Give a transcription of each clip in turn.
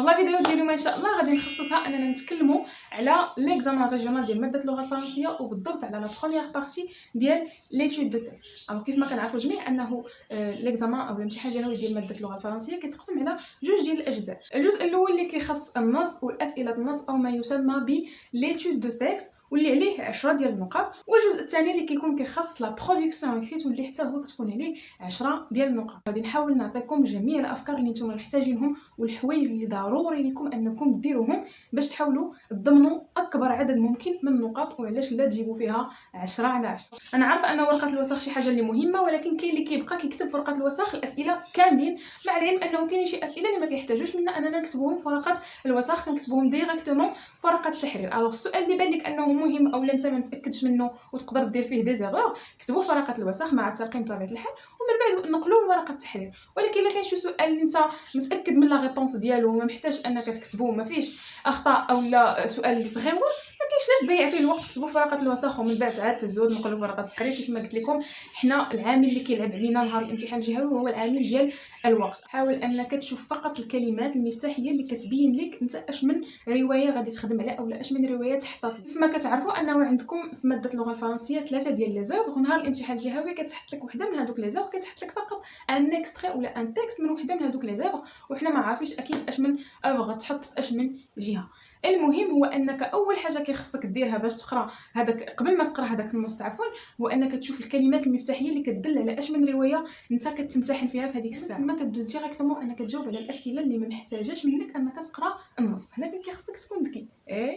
لا فيديو ديال اليوم ان شاء الله غادي نخصصها اننا نتكلموا على ليكزامان ريجيونال ديال ماده اللغه الفرنسيه، وبالضبط على لا بروميير بارتي ديال ليتود دو تيكست. الوغ كيف ما كنعرفوا جميع انه ليكزامان او الامتحان الجهوي ديال ماده اللغه الفرنسيه كيتقسم على جوج ديال الاجزاء. الجزء الاول اللي كيخص النص والاسئله النص او ما يسمى ب ليتود دو تيكست واللي عليه 10 ديال النقاط، والجزء الثاني اللي كيكون كيخص لا برودكسيون اكريت واللي حتى هو كتكون عليه 10 ديال النقاط. غادي نحاول نعطيكم جميع الافكار اللي نتوما محتاجينهم والحوايج اللي ضروري لكم انكم ديروهم باش تحاولوا تضمنوا اكبر عدد ممكن من النقاط، وعلاش لا تجيبوا فيها 10 على 10. انا عارفه ان ورقه الوسخ شي حاجه اللي مهمه، ولكن كاين اللي كيبقى كيكتب في ورقه الوسخ الاسئله كاملين، مع العلم انه كاينين شي اسئله اللي ما كيحتاجوش منا اننا نكتبوهم في ورقه الوسخ، كنكتبوهم ديريكتومون في ورقه التحرير. الوغ السؤال اللي بان لك انه مهم او انت ما متاكدش منه وتقدر دير فيه دي زيرور، كتبوه في ورقه الوسخ مع الترقيم بطبيعه الحال، ومن بعد نقلوه لورقه التحرير. ولكن الا كاين شي سؤال اللي انت متاكد من لا ريبونس ديالو وما محتاج انك تكتبوه، ما فيش اخطاء او لا سؤال اللي صغيور، ما كاينش لاش تضيع فيه الوقت، تكتبوه في ورقه الوسخ ومن بعد عاد تزود نقلوه في ورقه التحرير. كيف ما قلت لكم، حنا العامل اللي كيلعب علينا نهار الامتحان الجهوي هو العامل ديال الوقت. حاول انك تشوف فقط الكلمات المفتاحيه اللي كتبين لك انت اش من روايه غادي تخدم عليها او اش من روايه تحطات لك. كيف ما كتعرفوا انه عندكم في ماده اللغه الفرنسيه 3 ديال لي زوفر، نهار الامتحان الجهوي كتحط لك وحده من هذوك لي زوفر، كتحط لك فقط ان اكستري ولا ان تكست من وحده من هذوك لي زوفر، وحنا ما عارفينش اكيد اش من اوفر غتحط في اش من جهه. المهم هو انك اول حاجه كيخصك ديرها باش تقرا هذاك، قبل ما تقرا هذاك النص عفوا، هو انك تشوف الكلمات المفتاحيه اللي كتدل على اش من روايه انت كتمتحن فيها في هذيك الساعه. تما كدوز ديريكتومون انك تجاوب على الاسئله اللي ما محتاجاش منك انك تقرا النص. هنا فين كيخصك تكون ذكي.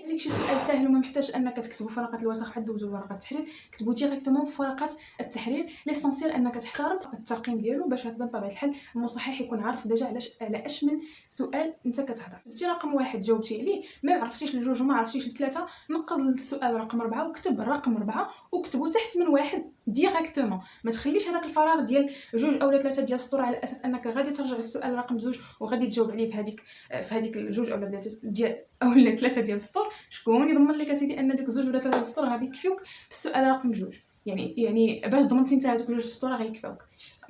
ليك شي سؤال ساهل وما محتاج انك تكتبه في ورقه الوسخ حد دوزو لورقه التحرير، كتبو ديريكتومون في ورقه التحرير. ليسونسيال انك تحترم الترقيم ديالو باش هكذا بطبيعه الحال المصحح يكون عارف ديجا على اش من سؤال انت كتهضر. جبتي رقم واحد جاوبتي عليه، ما عرفتيش الجوج وما عرفتيش الثلاثه، نقز للسؤال رقم 4 وكتب الرقم 4 وكتبو تحت من واحد ديريكتومون. ما تخليش هذاك الفراغ ديال جوج او ثلاثه ديال السطور على اساس انك غادي ترجع للسؤال رقم 2 وغادي تجاوب عليه في هذيك الجوج او ثلاثه ديال السطور. شكون يضمن لك اسيدي ان ديك زوج ولا ثلاثه السطور غادي يكفيوك في السؤال رقم 2؟ يعني باش ضمنتي انت هذوك جوج السطور غيكفاوك،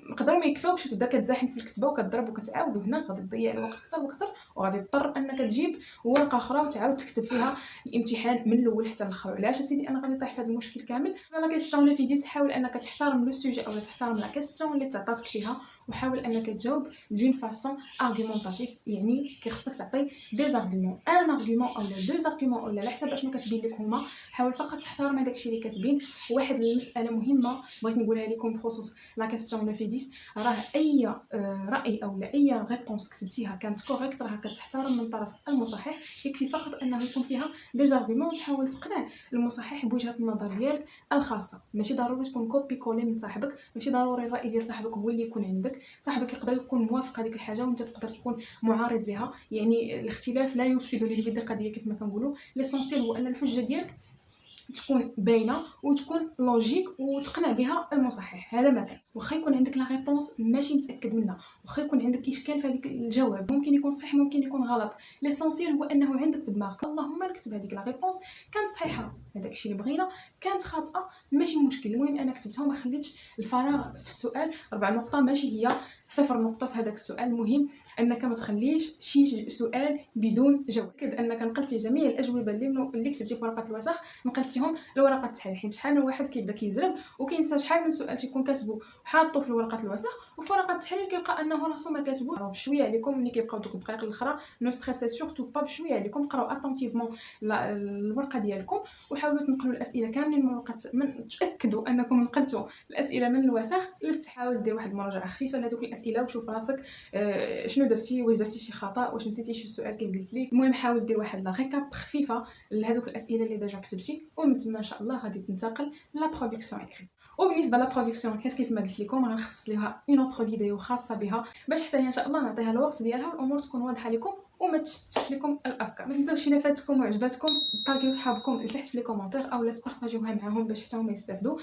نقدروا ما يكفاوكش وتبدا كتزاحم في الكتابه وكتضرب وكتعاود، وهنا غادي تضيع الوقت اكثر واكثر، وغادي تضطر انك تجيب ورقه اخرى وتعاود تكتب فيها الامتحان من الاول حتى الاخر. علاش اسيدي انا غادي طيح في هذا المشكل كامل؟ لا كيسيون في 10 حاول انك تحترم لو سوجي او تحترم لا كيسيون اللي تعطاتك فيها، وحاول انك تجاوب دون فاسون ارغومونطاتيف، يعني كيخصك تعطي دي زارغومون، ان ارغومون او دو زارغومون ولا على حسب اشنو كتبين لك هما. حاول فقط تحترم هذاك الشيء اللي كاتبين. واحد المساله مهمه بغيت نقولها لكم بخصوص لا كيسيون في 10، راه اي راي او اي ريبونس كتبتيها كانت كوريكت راه كتحترم من طرف المصحح. يكفي فقط انه يكون فيها دي زارغومون وتحاول تقنع المصحح بوجهه النظر ديالك الخاصه. ماشي ضروري تكون كوبي كولي من صاحبك، ماشي ضروري الراي ديال صاحبك هو اللي يكون عندك. صاحبك يقدر يكون موافق هذيك الحاجه وانت تقدر تكون معارض لها، يعني الاختلاف لا يفسد للود قضيه كيف ما كنقولوا. ليسونسيال هو ان الحجه ديالك تكون باينه وتكون لوجيك وتقنع بها المصحح. هذا ما كان، واخا يكون عندك لا ريبونس ماشي متاكد منها، واخا يكون عندك اشكال في هذيك الجواب، ممكن يكون صحيح ممكن يكون غلط، ليسونسيال هو انه عندك في دماغك اللهم نكتب هذيك لا ريبونس كانت صحيحه، هذاك الشيء اللي بغينا، كانت خاطئه ماشي مشكل، المهم انا كتبتها وما خليتش الفراغ في السؤال. 4 نقطه ماشي هي 0 نقطه في هذاك السؤال. المهم انك ما تخليش شي سؤال بدون جواب. تاكد انك نقلتي جميع الاجوبه اللي كتبتي في ورقه الوسخ نقلتيهم لورقه التحرير، حيت شحال من واحد كيبدا كيزرب وكينسى شحال من سؤال تيكون كاتبو حاطو في ورقه الوسخ، وفي ورقه التحرير كيلقى انه راسو ما كاتبوش. بشويه عليكم ملي كيبقاو دوك الدقائق الاخرى نو ستريسي سورتو با، بشويه عليكم قراو اتونتيفمون الورقه ديالكم وحاولوا تنقلوا الاسئله كاملين من ورقه، من تاكدوا انكم نقلتوا الاسئله من الوسخ لتحاول دير واحد المراجعه خفيفه لهذوك الاسئله وشوف راسك شنو درتي، واش درتي شي خطا، واش نسيتي شي سؤال كيف قلت لك. المهم حاول دير واحد لا ريكاب خفيفه لهذوك الاسئله اللي ديجا كتبتي، ومن تما ان شاء الله غادي تنتقل لا برودكسيون اكريت. وبالنسبه لا برودكسيون اكريت كيف ما قلت لكم غنخصص ليها اون اوتر فيديو خاصه بها باش حتى ان شاء الله نعطيها الوقت ديالها والامور تكون واضحه لكم وما تشتتش لكم الافكار. ما تنساوش الا فاتكم وعجباتكم طاغيو صحابكم لتحت في لي كومونتير او لا تبارطاجيوها معاهم باش حتى هما يستافدوا.